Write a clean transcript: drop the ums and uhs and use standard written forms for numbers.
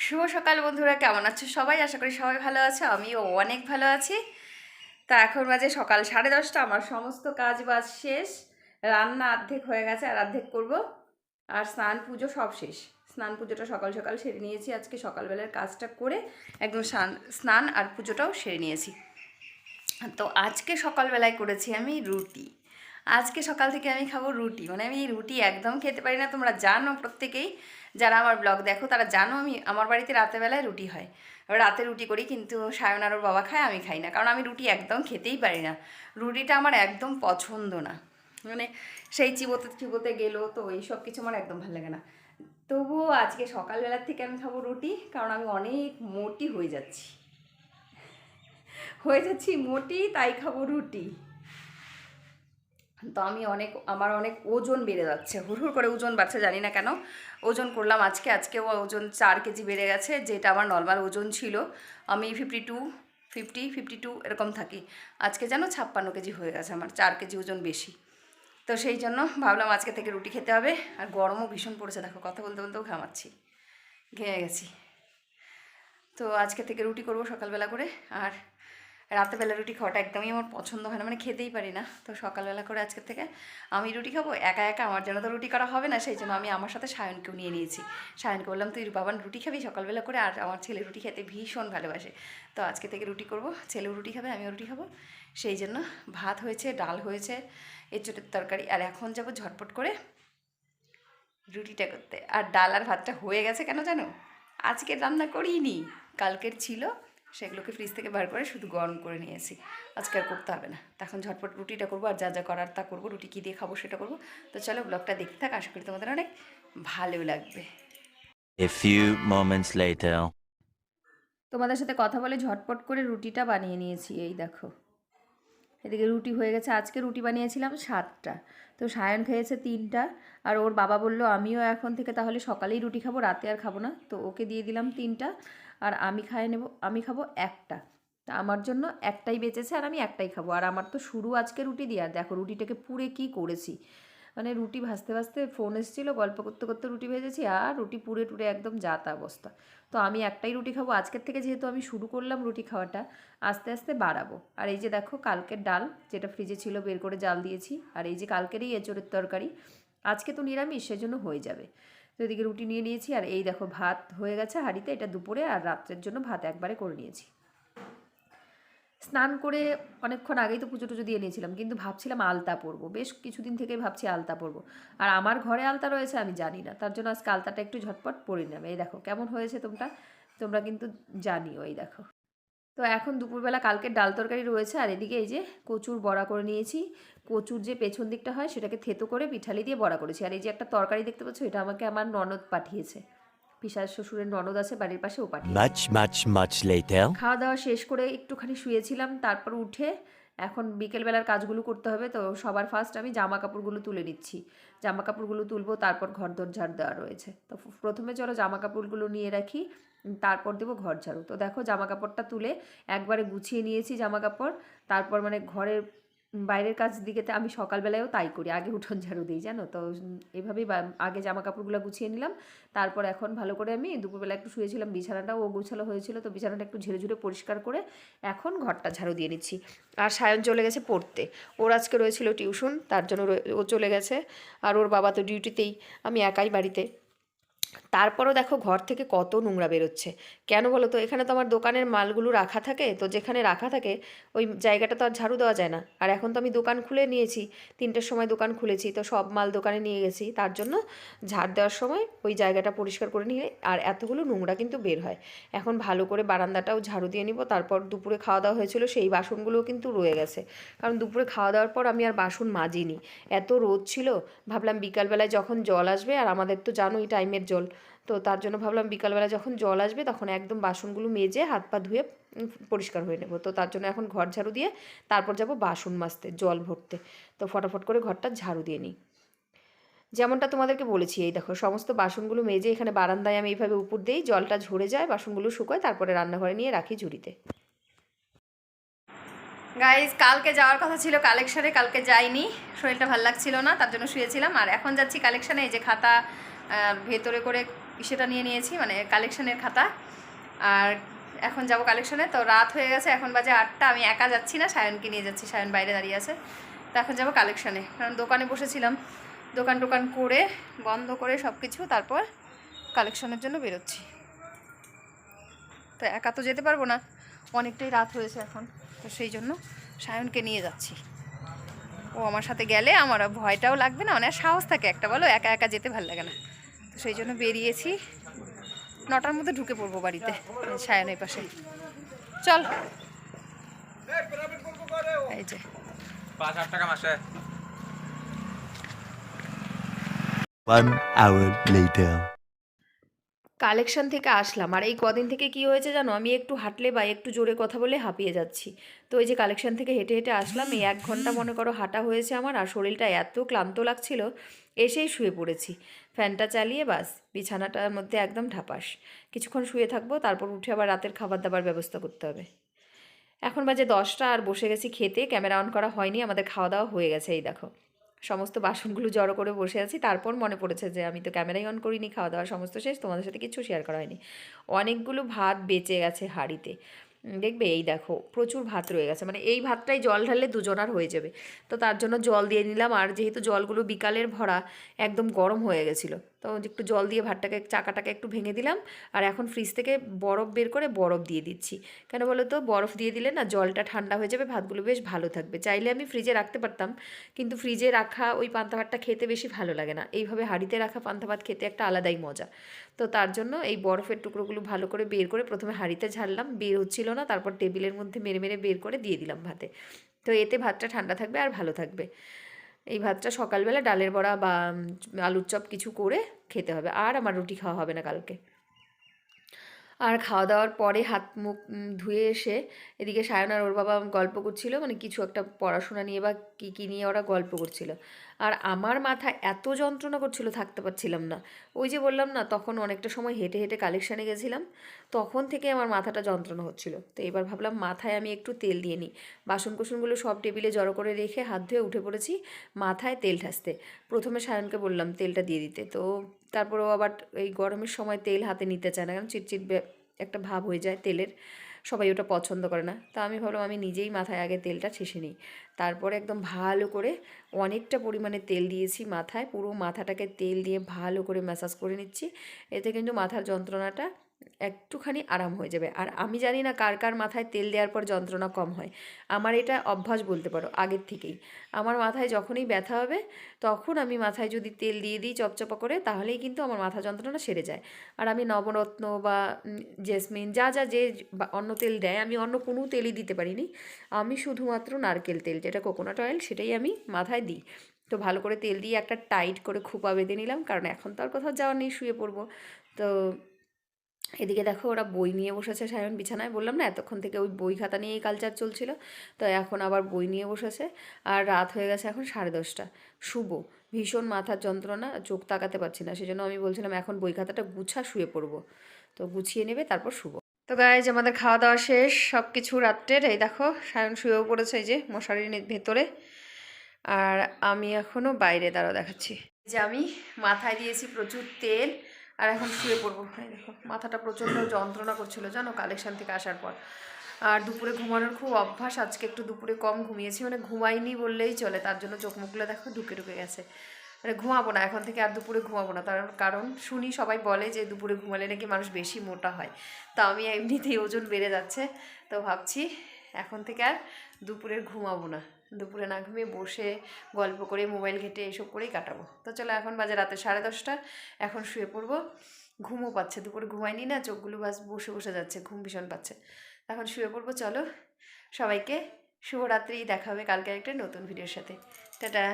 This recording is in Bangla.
শুভ সকাল বন্ধুরা, কেমন আছো সবাই? আশা করি সবাই ভালো আছে, আমিও অনেক ভালো আছি। তা এখন বাজে সকাল 10:30। আমার সমস্ত কাজ বাজ শেষ, রান্না অর্ধেক হয়ে গেছে আর অর্ধেক করব, আর স্নান পুজো সব শেষ। স্নান পুজোটা সকাল সকাল সেরে নিয়েছি, আজকে সকালবেলার কাজটা করে একদম স্নান আর পুজোটাও সেরে নিয়েছি। তো আজকে সকালবেলায় করেছি আমি রুটি। আজকে সকাল থেকে আমি খাবো রুটি, মানে আমি রুটি একদম খেতে পারি না। তোমরা জানো, প্রত্যেকেই যারা আমার ব্লগ দেখো তারা জানো আমার বাড়িতে রাতেরবেলায় রুটি হয়, রাতে রুটি করি, কিন্তু সায়ন আর ওর বাবা খায়, আমি খাই না, কারণ আমি রুটি একদম খেতেই পারি না। রুটিটা আমার একদম পছন্দ না, মানে সেই চিবোতে চিবোতে গেলেও তো এই সব কিছু আমার একদম ভালো লাগে না। তবুও আজকে সকালবেলার থেকে আমি খাবো রুটি, কারণ আমি অনেক মোটি হয়ে যাচ্ছি মোটি, তাই খাবো রুটি। তো আমার অনেক ওজন বেড়ে যাচ্ছে, হুড় করে ওজন বাড়ছে, জানি না কেন। ওজন করলাম আজকেও ওজন 4 কেজি বেড়ে গেছে, যেটা আমার নর্মাল ওজন ছিল। আমি 52 এরকম থাকি, আজকে যেন 56 কেজি হয়ে গেছে, আমার 4 কেজি ওজন বেশি। তো সেই জন্য ভাবলাম আজকে থেকে রুটি খেতে হবে। আর গরমও ভীষণ পড়েছে, দেখো কথা বলতে বলতেও ঘামাচ্ছি, ঘেমে গেছি। তো আজকে থেকে রুটি করব সকালবেলা করে। আর রাতেরবেলা রুটি খাওয়াটা একদমই আমার পছন্দ হয় না, মানে খেতেই পারি না। তো সকালবেলা করে আজকে থেকে আমি রুটি খাবো। একা একা আমার জন্য তো রুটি করা হবে না, সেই জন্য আমি আমার সাথে সায়নকেও নিয়ে নিয়েছি। সায়নকে বললাম, তুই বাবান রুটি খাবি সকালবেলা করে, আর আমার ছেলে রুটি খেতে ভীষণ ভালোবাসে। তো আজকে থেকে রুটি করব, ছেলেও রুটি খাবে, আমিও রুটি খাবো। সেই জন্য ভাত হয়েছে, ডাল হয়েছে, এঁচোড়ের তরকারি। আর এখন যাব ঝটপট করে রুটিটা করতে। আর ডাল আর ভাতটা হয়ে গেছে কেন জানো? আজকে রান্না করিনি, কালকের ছিল, সেগুলোকে ফ্রিজ থেকে বার করে শুধু গরম করে নিয়েছি। আজকে আর করতে হবে না। তখন ঝটপট রুটিটা করবো, আর যা যা করার তা করবো। রুটি কী দিয়ে খাবো সেটা করবো। তো চলো ব্লগটা দেখতে থাক, আশা করি তোমাদের অনেক ভালো লাগবে। A few moments later. তোমাদের সাথে কথা বলে ঝটপট করে রুটিটা বানিয়ে নিয়েছি, এই দেখো। এদিকে রুটি হয়ে গেছে। আজকে রুটি বানিয়েছিলাম 7টা, তো সায়ন খেয়েছে 3টা। আর ওর বাবা বলল আমিও এখন থেকে তাহলে সকালেই রুটি খাবো, রাতে আর খাবো না। তো ওকে দিয়ে দিলাম 3টা, আর আমি খাবো একটা। তা আমার জন্য একটাই বেঁচেছে, আর আমি একটাই খাবো। আর আমার তো শুরু আজকে রুটি দিয়ে। আর দেখো রুটিটাকে পুড়ে কি করেছি, মানে রুটি ভাজতে ভাজতে ফোন এসেছিলো, গল্প করতে করতে রুটি ভেজেছি, আর রুটি পুড়ে টুড়ে একদম যা তা অবস্থা। তো আমি একটাই রুটি খাবো আজকের থেকে, যেহেতু আমি শুরু করলাম রুটি খাওয়াটা, আস্তে আস্তে বাড়াবো। আর এই যে দেখো কালকের ডাল, যেটা ফ্রিজে ছিল বের করে জাল দিয়েছি। আর এই যে কালকেরই এঁচোড়ের তরকারি, আজকে তো নিরামিষ, সেজন্য হয়ে যাবে। তো এদিকে রুটি নিয়ে নিয়েছি, আর এই দেখো ভাত হয়ে গেছে হাঁড়িতে, এটা দুপুরে, আর রাত্রের জন্য ভাত একবারে করে নিয়েছি। স্নান করে অনেকক্ষণ আগেই তো পুজো টুজো দিয়ে নিয়েছিলাম, কিন্তু ভাবছিলাম আলতা পরবো, বেশ কিছুদিন থেকেই ভাবছি আলতা পরবো। আর আমার ঘরে আলতা রয়েছে আমি জানি না, তার জন্য আজকে আলতাটা একটু ঝটপট পরে নেবে। এই দেখো কেমন হয়েছে, তোমরা কিন্তু জানিও। এই দেখো, তো এখন দুপুরবেলা কালকের ডাল তরকারি রয়েছে, আর এদিকে এই যে কচুর বড়া করে নিয়েছি। কচুর যে পেছন দিকটা হয় সেটাকে থেতো করে পিঠালি দিয়ে বড়া করেছি। আর এই যে একটা তরকারি দেখতে পাচ্ছ, এটা আমাকে আমার ননদ পাঠিয়েছে, পিসার শ্বশুরের ননদ আছে বাড়ির পাশে, ও পাঠিয়েছে। Much later. খাওয়া দাওয়া শেষ করে একটুখানি শুয়েছিলাম, তারপর উঠে এখন বিকেলবেলার কাজগুলো করতে হবে। তো সবার ফার্স্ট আমি জামা কাপড়গুলো তুলে নিচ্ছি, জামা কাপড়গুলো তুলবো, তারপর ঘর দর ঝাড় দেওয়া রয়েছে। তো প্রথমে চলো জামা কাপড়গুলো নিয়ে রাখি, তারপর দেবো ঘর ঝাড়ু। তো দেখো জামা কাপড়টা তুলে একবারে গুছিয়ে নিয়েছি জামা কাপড়। তারপর মানে ঘরের বাইরের কাজ দিকেতে আমি সকালবেলায়ও তাই করি, আগে উঠোন ঝাড়ু দিই জানো তো। এভাবেই আগে জামা কাপড়গুলো গুছিয়ে নিলাম। তারপর এখন ভালো করে আমি দুপুরবেলা একটু শুয়েছিলাম, বিছানাটাও গোছালো হয়েছিল, তো বিছানাটা একটু ঝেড়ে ঝুড়ে পরিষ্কার করে এখন ঘরটা ঝাড়ু দিয়ে নিচ্ছি। আর সায়ন চলে গেছে পড়তে, ওর আজকে রয়েছিল টিউশন, তার জন্য ও চলে গেছে। আর ওর বাবা তো ডিউটিতেই, আমি একাই বাড়িতে। তারপরও দেখো ঘর থেকে কত নোংরা বেরোচ্ছে, কেন বলো তো? এখানে তো আমার দোকানের মালগুলো রাখা থাকে, তো যেখানে রাখা থাকে ওই জায়গাটা তো আর ঝাড়ু দেওয়া যায় না। আর এখন তো আমি দোকান খুলে নিয়েছি, 3টের সময় দোকান খুলেছি, তো সব মাল দোকানে নিয়ে গেছি, তার জন্য ঝাড় দেওয়ার সময় ওই জায়গাটা পরিষ্কার করে নিয়ে, আর এতগুলো নোংরা কিন্তু বের হয়। এখন ভালো করে বারান্দাটাও ঝাড়ু দিয়ে নিব। তারপর দুপুরে খাওয়া দাওয়া হয়েছিল, সেই বাসনগুলোও কিন্তু রয়ে গেছে, কারণ দুপুরে খাওয়া দাওয়ার পর আমি আর বাসন মাজিনি, এত রোদ ছিল। ভাবলাম বিকালবেলায় যখন জল আসবে, আর আমাদের তো জানোই টাইমের জল, তো তার জন্য ভাবলাম বিকালবেলা যখন জল আসবে তখন একদম বাসনগুলো মেজে হাত পা ধুয়ে পরিষ্কার হয়ে নেব। তো তার জন্য এখন ঘর ঝাড়ু দিয়ে তারপর যাব বাসন মাজতে, জল ভরতে। তো ফটাফট করে ঘরটা ঝাড়ু দিয়ে নিই। যেমনটা তোমাদেরকে বলেছি, এই দেখো সমস্ত বাসনগুলো মেজে এখানে বারান্দায় আমি এইভাবে উপর দিই, জলটা ঝরে যায়, বাসনগুলো শুকোয়, তারপরে রান্নাঘরে নিয়ে রাখি ঝুড়িতে। গাইজ, কালকে যাওয়ার কথা ছিল কালেকশানে, কালকে যাইনি, শরীরটা ভালো লাগছিল না, তার জন্য শুয়েছিলাম। আর এখন যাচ্ছি কালেকশানে, এই যে খাতা ভেতরে করে সেটা নিয়ে নিয়েছি, মানে কালেকশনের খাতা। আর এখন যাব কালেকশনে। তো রাত হয়ে গেছে, এখন বাজে 8টা। আমি একা যাচ্ছি না, সায়নকে নিয়ে যাচ্ছি, সায়ন বাইরে দাঁড়িয়ে আছে। তো এখন যাব কালেকশনে, কারণ দোকানে বসেছিলাম, দোকান টোকান করে বন্ধ করে সব কিছু, তারপর কালেকশনের জন্য বেরোচ্ছি। তো একা তো যেতে পারবো না, অনেকটাই রাত হয়েছে এখন, তো সেই জন্য সায়নকে নিয়ে যাচ্ছি। ও আমার সাথে গেলে আমার ভয়টাও লাগবে না, মানে সাহস থাকে একটা, বলো, একা একা যেতে ভালো লাগে না। তো সেই জন্য বেরিয়েছি, 9টার মধ্যে ঢুকে পড়বো বাড়িতে, সায়নের পাশে। চল, এই যে 5,000 টাকা মাসে। 1 hour later. কালেকশন থেকে আসলাম, আর এই কদিন থেকে কি হয়েছে জানো, আমি একটু হাঁটলে বা একটু জোরে কথা বলে হাঁপিয়ে যাচ্ছি। তো এই যে কালেকশন থেকে হেঁটে হেঁটে আসলাম, এই 1 ঘন্টা মনে করো হাঁটা হয়েছে আমার, আর শরীরটা এত ক্লান্ত লাগছিল, এসেই শুয়ে পড়েছি। ফ্যানটা চালিয়ে বাস বিছানাটার মধ্যে একদম ঢাপাস। কিছুক্ষণ শুয়ে থাকবো, তারপর উঠে আবার রাতের খাবার দাবার ব্যবস্থা করতে হবে। এখন বাজে 10টা, আর বসে গেছি খেতে। ক্যামেরা অন করা হয়নি, আমাদের খাওয়া দাওয়া হয়ে গেছে। এই দেখো সমস্ত বাসনগুলো জড়ো করে বসে আছি, তারপর মনে পড়েছে যে আমি তো ক্যামেরাই অন করিনি, খাওয়া দাওয়া সমস্ত শেষ, তোমাদের সাথে কিছু শেয়ার করা হয়নি। অনেকগুলো ভাত বেঁচে গেছে হাঁড়িতে, দেখবে এই দেখো প্রচুর ভাত রয়ে গেছে, মানে এই ভাতটাই জল ঢাললে দুজনার হয়ে যাবে। তো তার জন্য জল দিয়ে নিলাম, আর যেহেতু জলগুলো বিকালের ভরা একদম গরম হয়ে গেছিলো, তো একটু জল দিয়ে ভাতটাকে চাকাটাকে একটু ভেঙে দিলাম। আর এখন ফ্রিজ থেকে বরফ বের করে বরফ দিয়ে দিচ্ছি। কেন বলো তো, বরফ দিয়ে দিলে না জলটা ঠান্ডা হয়ে যাবে, ভাতগুলো বেশ ভালো থাকবে। চাইলে আমি ফ্রিজে রাখতে পারতাম, কিন্তু ফ্রিজে রাখা ওই পান্তা ভাতটা খেতে বেশি ভালো লাগে না, এইভাবে হাঁড়িতে রাখা পান্তা ভাত খেতে একটা আলাদাই মজা। তো তার জন্য এই বরফের টুকরোগুলো ভালো করে বের করে প্রথমে হাঁড়িতে ঝাড়লাম, বের হচ্ছিল না, তারপর টেবিলের মধ্যে মেরে মেরে বের করে দিয়ে দিলাম ভাতে। তো এতে ভাতটা ঠান্ডা থাকবে আর ভালো থাকবে। এই ভাতটা সকালবেলা ডালের বড়া বা আলুর চপ কিছু করে খেতে হবে, আর আমার রুটি খাওয়া হবে না কালকে। আর খাওয়া দাওয়ার পরে হাত মুখ ধুয়ে এসে এদিকে সায়ন আর ওর বাবা গল্প করছিল, মানে কিছু একটা পড়াশোনা নিয়ে বা কী কী নিয়ে ওরা গল্প করছিল। আর আমার মাথা এত যন্ত্রণা করছিল, থাকতে পারছিলাম না। ওই যে বললাম না, তখন অনেকটা সময় হেঁটে হেঁটে কালেকশানে গেছিলাম, তখন থেকে আমার মাথাটা যন্ত্রণা হচ্ছিল। তো এবার ভাবলাম মাথায় আমি একটু তেল দিয়ে নিই। বাসন কোসনগুলো সব টেবিলে জড়ো করে রেখে হাত ধুয়ে উঠে পড়েছি মাথায় তেল ঠাসতে। প্রথমে সায়নকে বললাম তেলটা দিয়ে দিতে, তো তারপরেও আবার এই গরমের সময় তেল হাতে নিতে চায় না, কারণ চিটচিট একটা ভাব হয়ে যায় তেলের, সবাই ওটা পছন্দ করে না। তা আমি ভাবলাম আমি নিজেই মাথায় আগে তেলটা ঠেসে নিই। তারপরে একদম ভালো করে অনেকটা পরিমাণে তেল দিয়েছি মাথায়, পুরো মাথাটাকে তেল দিয়ে ভালো করে ম্যাসাজ করে নিচ্ছি। এতে কিন্তু মাথার যন্ত্রণাটা একটুখানি আরাম হয়ে যাবে। আর আমি জানি না কার কার মাথায় তেল দেওয়ার পর যন্ত্রণা কম হয়, আমার এটা অভ্যাস বলতে পারো আগের থেকেই। আমার মাথায় যখনই ব্যথা হবে, তখন আমি মাথায় যদি তেল দিয়ে দিই চপচপা করে, তাহলেই কিন্তু আমার মাথা যন্ত্রণা সেরে যায়। আর আমি নবরত্ন বা জেসমিন যা যা যে অন্য তেল দেয়, আমি অন্য কোনো তেলই দিতে পারিনি। আমি শুধুমাত্র নারকেল তেল, যেটা কোকোনাট অয়েল, সেটাই আমি মাথায় দিই। তো ভালো করে তেল দিয়ে একটা টাইট করে খোঁপা বেঁধে নিলাম, কারণ এখন তো আর কোথাও যাওয়ার নেই, শুয়ে পড়বো। তো এদিকে দেখো ওরা বই নিয়ে বসেছে সায়ন বিছানায়, বললাম না এতক্ষণ থেকে ওই বই খাতা নিয়েই কালচার চলছিল। তো এখন আবার বই নিয়ে বসেছে। আর রাত হয়ে গেছে এখন 10:30। শুভ ভীষণ মাথার যন্ত্রণা, চোখ তাকাতে পারছি না, সেজন্য আমি বলছিলাম এখন বই খাতাটা গুছা শুয়ে পড়বো। তো গুছিয়ে নেবে তারপর শুভ। তো গাইজ আমাদের খাওয়া দাওয়া শেষ, সব কিছু রাত্রের। এই দেখো সায়ন শুয়েও পড়েছে এই যে মশারির ভেতরে, আর আমি এখনও বাইরে দাঁড়াও দেখাচ্ছি। যে আমি মাথায় দিয়েছি প্রচুর তেল, আর এখন শুয়ে পড়বো। এই দেখো মাথাটা প্রচণ্ড যন্ত্রণা করছিল জানো কালেকশন থেকে আসার পর। আর দুপুরে ঘুমানোর খুব অভ্যাস, আজকে একটু দুপুরে কম ঘুমিয়েছি, মানে ঘুমাইনি বললেই চলে, তার জন্য চোখ মুখগুলো দেখো ঢুকে ঢুকে গেছে। মানে ঘুমাবো না এখন থেকে, আর দুপুরে ঘুমাবো না, তার কারণ শুনি সবাই বলে যে দুপুরে ঘুমালে নাকি মানুষ বেশি মোটা হয়। তো আমি এমনিতেই ওজন বেড়ে যাচ্ছে, তো ভাবছি এখন থেকে আর দুপুরের ঘুমাবো না, দুপুরে না ঘুমিয়ে বসে গল্প করে মোবাইল ঘেঁটে এসব করেই কাটাবো। তো চলো এখন বাজে রাতে 10:30, এখন শুয়ে পড়বো। ঘুমও পাচ্ছে, দুপুরে ঘুমাইনি না, চোখগুলো বাস বসে বসে যাচ্ছে, ঘুম ভীষণ পাচ্ছে। এখন শুয়ে পড়বো। চলো সবাইকে শুভরাত্রি, দেখা হবে কালকে একটা নতুন ভিডিওর সাথে। টাটা।